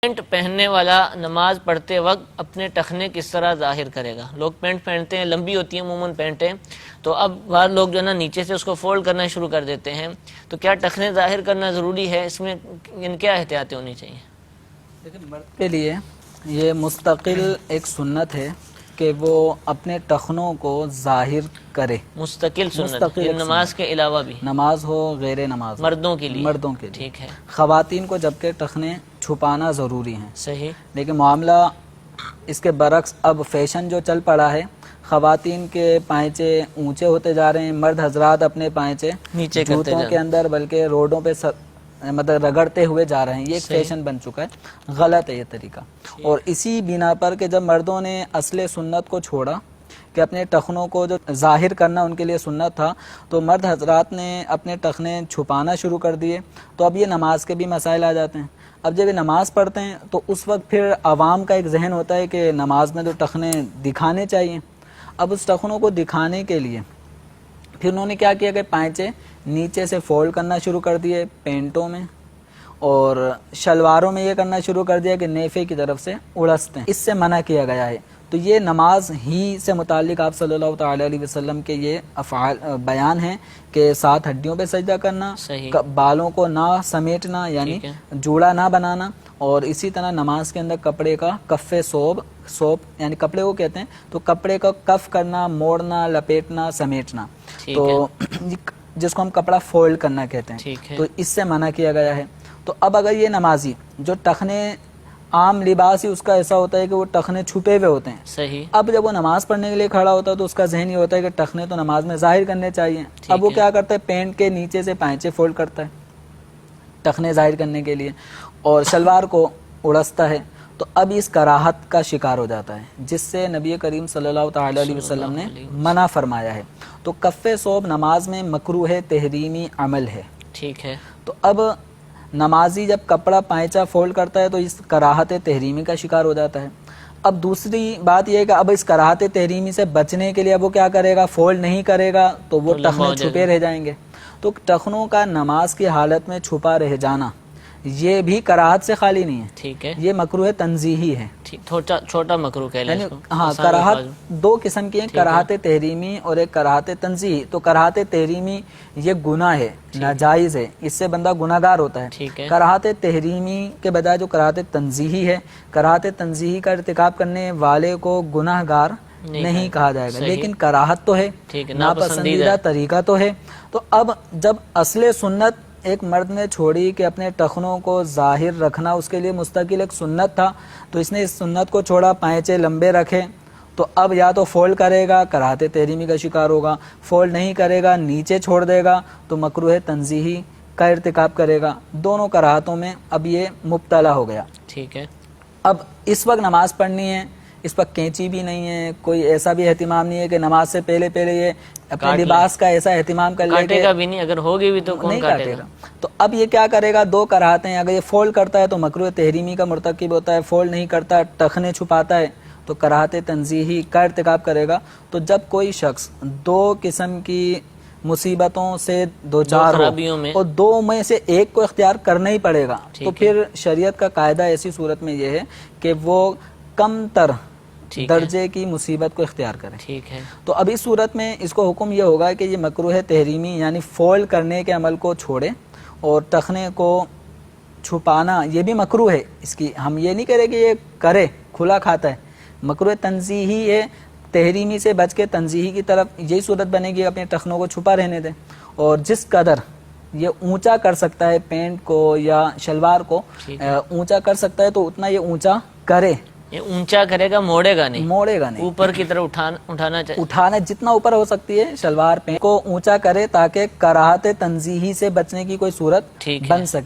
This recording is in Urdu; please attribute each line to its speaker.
Speaker 1: پینٹ پہننے والا نماز پڑھتے وقت اپنے ٹخنے کس طرح ظاہر کرے گا؟ لوگ پینٹ پہنتے ہیں، لمبی ہوتی ہیں عموماً پینٹیں، تو اب بعض لوگ جو ہے نا نیچے سے اس کو فولڈ کرنا شروع کر دیتے ہیں، تو کیا ٹخنے ظاہر کرنا ضروری ہے؟ اس میں کیا احتیاطیں ہونی چاہیے؟
Speaker 2: لیکن مرد کے لیے یہ مستقل ایک سنت ہے کہ وہ اپنے ٹخنوں کو ظاہر کرے.
Speaker 1: مستقل سنت نماز کے علاوہ بھی،
Speaker 2: نماز ہو غیر نماز ہو،
Speaker 1: مردوں کے لیے
Speaker 2: ٹھیک ہے. خواتین کو جبکہ ٹخنے چھپانا ضروری ہیں.
Speaker 1: صحیح. لیکن
Speaker 2: معاملہ اس کے برعکس اب فیشن جو چل پڑا ہے، خواتین کے پائچے اونچے ہوتے جا رہے ہیں، مرد حضرات اپنے پائچے
Speaker 1: نیچے
Speaker 2: جوتوں کے اندر بلکہ روڈوں پہ مطلب رگڑتے ہوئے جا رہے ہیں. یہ ایک فیشن بن چکا ہے، غلط ہے یہ طریقہ. اور اسی بنا پر کہ جب مردوں نے اصل سنت کو چھوڑا کہ اپنے ٹخنوں کو جو ظاہر کرنا ان کے لیے سنت تھا، تو مرد حضرات نے اپنے ٹخنے چھپانا شروع کر دیے. تو اب یہ نماز کے بھی مسائل آ جاتے ہیں. اب جب یہ نماز پڑھتے ہیں تو اس وقت پھر عوام کا ایک ذہن ہوتا ہے کہ نماز میں تو ٹخنے دکھانے چاہیے. اب اس ٹخنوں کو دکھانے کے لیے پھر انہوں نے کیا کیا کہ پائچے نیچے سے فولڈ کرنا شروع کر دیے پینٹوں میں، اور شلواروں میں یہ کرنا شروع کر دیا کہ نیفے کی طرف سے اڑستے ہیں. اس سے منع کیا گیا ہے. تو یہ نماز ہی سے متعلق آپ صلی اللہ تعالی علیہ وسلم کے یہ افعال بیان ہیں کہ 7 ہڈیوں پہ سجدہ کرنا، بالوں کو نہ سمیٹنا یعنی جوڑا نہ بنانا، اور اسی طرح نماز کے اندر کپڑے کا کف صوب یعنی کپڑے کو کہتے ہیں، تو کپڑے کا کف کرنا، موڑنا، لپیٹنا، سمیٹنا، تو جس کو ہم کپڑا فولڈ کرنا کہتے ہیں، تو اس سے منع کیا گیا ہے. تو اب اگر یہ نمازی جو ٹخنے عام لباس ہی اس کا ایسا ہوتا ہے کہ وہ ٹخنے چھپے ہوئے ہوتے ہیں،
Speaker 1: صحیح.
Speaker 2: اب جب وہ نماز پڑھنے کے لیے کھڑا ہوتا ہے تو اس کا ذہن یہ ہوتا ہے کہ ٹخنے تو نماز میں ظاہر کرنے چاہیے. اب وہ کیا کرتا ہے، پینٹ کے نیچے سے پائچے فولڈ کرتا ہے ٹخنے ظاہر کرنے کے لیے، اور شلوار کو اڑستا ہے. تو اب اس کراہت کا شکار ہو جاتا ہے، جس سے نبی کریم صلی اللہ تعالی علیہ وسلم نے منع فرمایا ہے. تو کف صوب نماز میں مکروہ تحریمی عمل ہے.
Speaker 1: ٹھیک ہے.
Speaker 2: تو اب نمازی جب کپڑا پائچہ فولڈ کرتا ہے تو اس کراہت تحریمی کا شکار ہو جاتا ہے. اب دوسری بات یہ ہے کہ اب اس کراہت تحریمی سے بچنے کے لیے اب وہ کیا کرے گا، فولڈ نہیں کرے گا تو وہ ٹخنے چھپے رہ جائیں گے. تو ٹخنوں کا نماز کی حالت میں چھپا رہ جانا یہ بھی کراہت سے خالی نہیں ہے.
Speaker 1: ٹھیک ہے.
Speaker 2: یہ مکروہ تنزیہی ہے،
Speaker 1: چھوٹا مکروہ کہہ لیں.
Speaker 2: ہاں، کراہت 2 قسم کی ہیں، کراہت تحریمی اور ایک کراہت تنزیہی. تو کراہت تحریمی یہ گناہ ہے، ناجائز ہے، اس سے بندہ گناہگار ہوتا ہے. کراہت تحریمی کے بجائے جو کراہت تنزیہی ہے، کراہت تنزیہی کا ارتکاب کرنے والے کو گناہگار نہیں کہا جائے گا، لیکن کراہت تو ہے، ناپسندیدہ طریقہ تو ہے. تو اب جب اصل سنت ایک مرد نے چھوڑی کہ اپنے ٹخنوں کو ظاہر رکھنا اس کے لیے مستقل ایک سنت تھا، تو اس نے اس سنت کو چھوڑا، پائچے لمبے رکھے، تو اب یا تو فولڈ کرے گا کراہت تحریمی کا شکار ہوگا، فولڈ نہیں کرے گا نیچے چھوڑ دے گا تو مکروہ تنزیہی کا ارتکاب کرے گا. دونوں کراہتوں میں اب یہ مبتلا ہو گیا.
Speaker 1: ٹھیک ہے.
Speaker 2: اب اس وقت نماز پڑھنی ہے، اس پر کینچی بھی نہیں ہے، کوئی ایسا بھی اہتمام نہیں ہے کہ نماز سے پہلے یہ اپنے لباس کا ایسا اہتمام کر لے،
Speaker 1: کاٹے گا بھی نہیں، اگر ہوگی بھی تو کون کاٹے گا.
Speaker 2: تو اب یہ کیا کرے گا، 2 کراہتے ہیں. اگر یہ فولڈ کرتا ہے تو مکروہ تحریمی کا مرتکب ہوتا ہے، فولڈ نہیں کرتا ٹخنے چھپاتا ہے تو کراہت تنزیہی کا ارتکاب کرے گا. تو جب کوئی شخص 2 قسم کی مصیبتوں سے دوچار ہو اور 2 میں سے ایک کو اختیار کرنا ہی پڑے گا، تو پھر شریعت کا قاعدہ ایسی صورت میں یہ ہے کہ وہ کم تر درجے کی مصیبت کو اختیار کرے.
Speaker 1: ٹھیک ہے. تو
Speaker 2: اب اس صورت میں اس کو حکم یہ ہوگا کہ یہ مکروہ تحریمی یعنی فولڈ کرنے کے عمل کو چھوڑے، اور ٹخنے کو چھپانا یہ بھی مکروہ ہے. اس کی ہم یہ نہیں کہہ رہے کہ یہ کرے، کھلا کھاتا ہے، مکروہ تنزیہی ہے. تحریمی سے بچ کے تنزیہی کی طرف یہی صورت بنے گی، اپنے ٹخنوں کو چھپا رہنے دیں. اور جس قدر یہ اونچا کر سکتا ہے پینٹ کو یا شلوار کو اونچا کر سکتا ہے تو اتنا یہ اونچا کرے.
Speaker 1: یہ اونچا کرے گا، موڑے گا نہیں، اوپر کی طرف
Speaker 2: اٹھانا جتنا اوپر ہو سکتی ہے شلوار پینٹ کو اونچا کرے تاکہ کراہت تنزیہی سے بچنے کی کوئی صورت بن سکے.